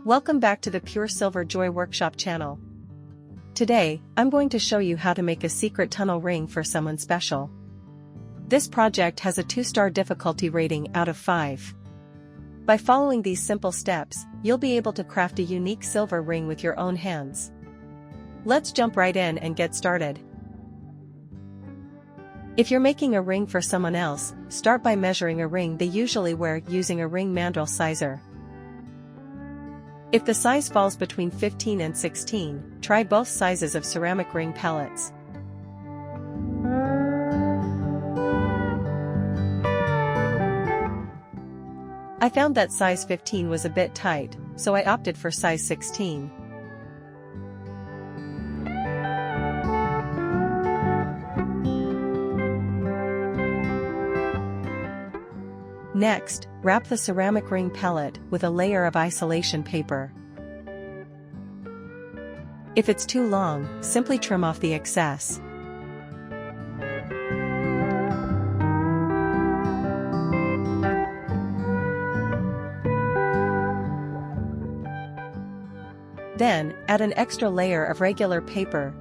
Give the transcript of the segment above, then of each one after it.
Welcome back to the Pure Silver Joy Workshop channel. Today, I'm going to show you how to make a secret tunnel ring for someone special. This project has a 2-star difficulty rating out of 5. By following these simple steps, you'll be able to craft a unique silver ring with your own hands. Let's jump right in and get started. If you're making a ring for someone else, start by measuring a ring they usually wear using a ring mandrel sizer. If the size falls between 15 and 16, try both sizes of ceramic ring pellets. I found that size 15 was a bit tight, so I opted for size 16. Next, wrap the ceramic ring pellet with a layer of isolation paper. If it's too long, simply trim off the excess. Then, add an extra layer of regular paper.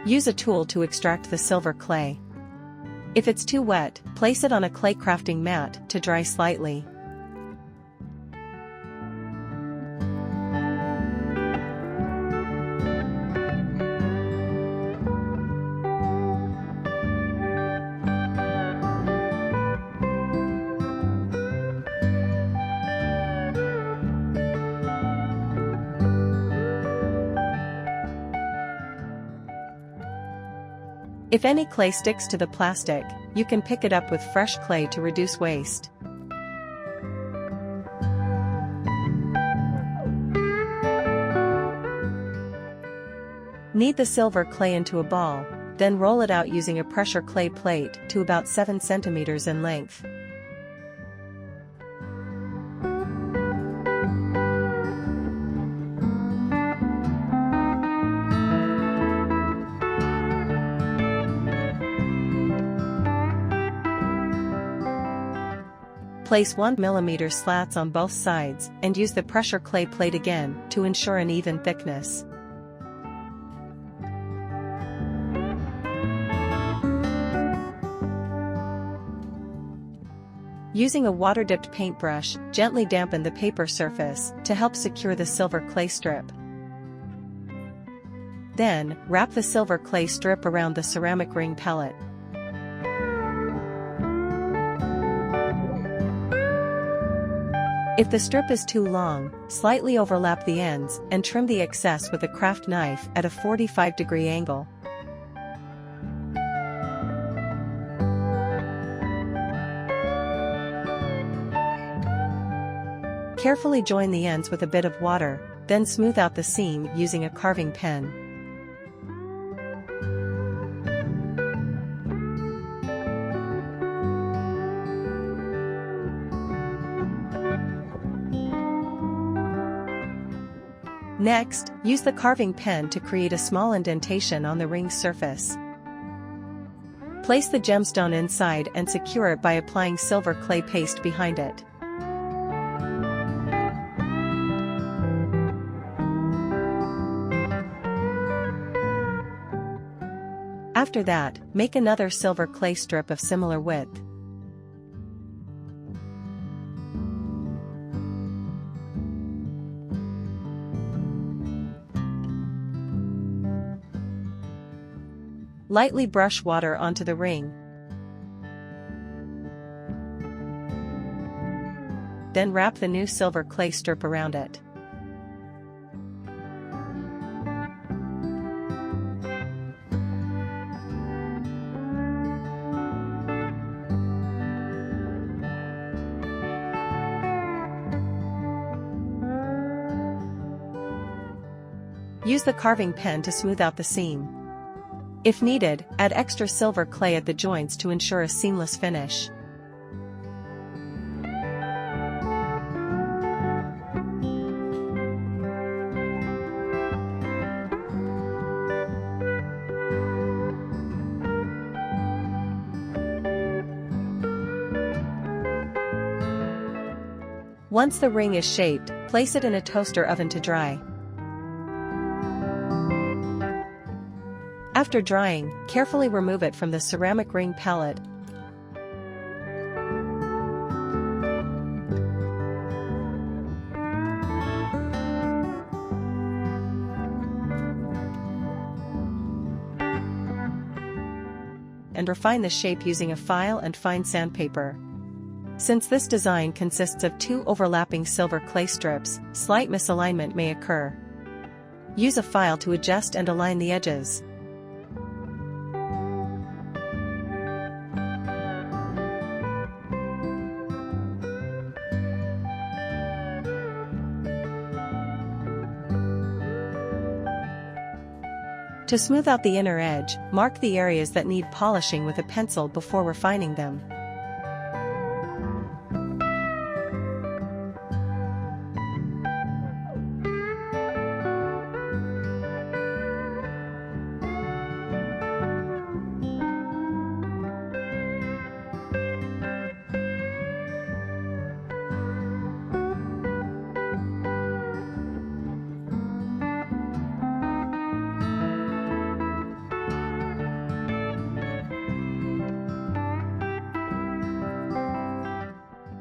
Use a tool to extract the silver clay. If it's too wet, place it on a clay crafting mat to dry slightly. If any clay sticks to the plastic, you can pick it up with fresh clay to reduce waste. Knead the silver clay into a ball, then roll it out using a pressure clay plate to about 7 centimeters in length. Place 1 mm slats on both sides and use the pressure clay plate again to ensure an even thickness. Using a water-dipped paintbrush, gently dampen the paper surface to help secure the silver clay strip. Then, wrap the silver clay strip around the ceramic ring pellet. If the strip is too long, slightly overlap the ends and trim the excess with a craft knife at a 45-degree angle. Carefully join the ends with a bit of water, then smooth out the seam using a carving pen. Next, use the carving pen to create a small indentation on the ring's surface. Place the gemstone inside and secure it by applying silver clay paste behind it. After that, make another silver clay strip of similar width. Lightly brush water onto the ring. Then wrap the new silver clay strip around it. Use the carving pen to smooth out the seam. If needed, add extra silver clay at the joints to ensure a seamless finish. Once the ring is shaped, place it in a toaster oven to dry. After drying, carefully remove it from the ceramic ring pellet. And refine the shape using a file and fine sandpaper. Since this design consists of 2 overlapping silver clay strips, slight misalignment may occur. Use a file to adjust and align the edges. To smooth out the inner edge, mark the areas that need polishing with a pencil before refining them.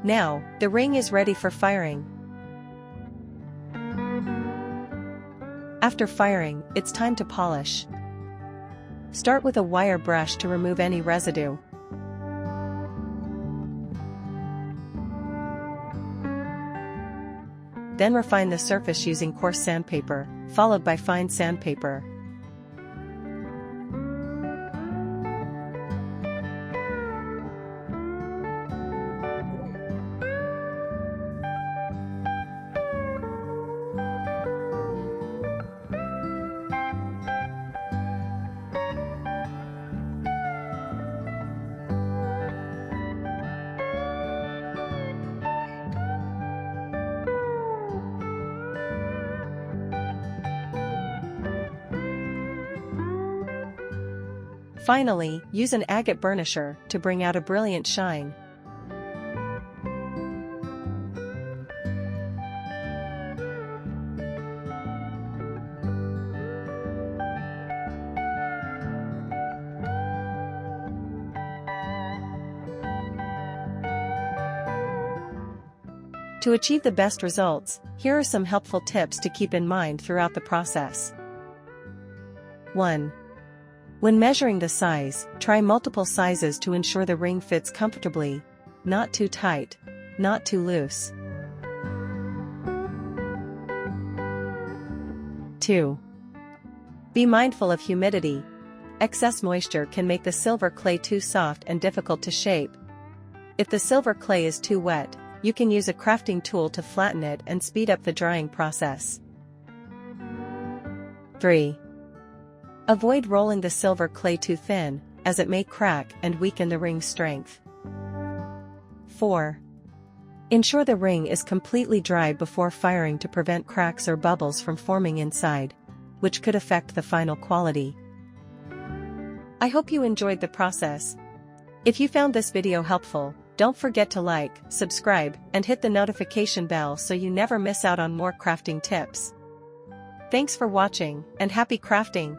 Now, the ring is ready for firing. After firing, it's time to polish. Start with a wire brush to remove any residue. Then refine the surface using coarse sandpaper, followed by fine sandpaper. Finally, use an agate burnisher to bring out a brilliant shine. To achieve the best results, here are some helpful tips to keep in mind throughout the process. 1. When measuring the size, try multiple sizes to ensure the ring fits comfortably, not too tight, not too loose. 2. Be mindful of humidity. Excess moisture can make the silver clay too soft and difficult to shape. If the silver clay is too wet, you can use a crafting tool to flatten it and speed up the drying process. 3. Avoid rolling the silver clay too thin, as it may crack and weaken the ring's strength. 4. Ensure the ring is completely dry before firing to prevent cracks or bubbles from forming inside, which could affect the final quality. I hope you enjoyed the process. If you found this video helpful, don't forget to like, subscribe, and hit the notification bell so you never miss out on more crafting tips. Thanks for watching, and happy crafting!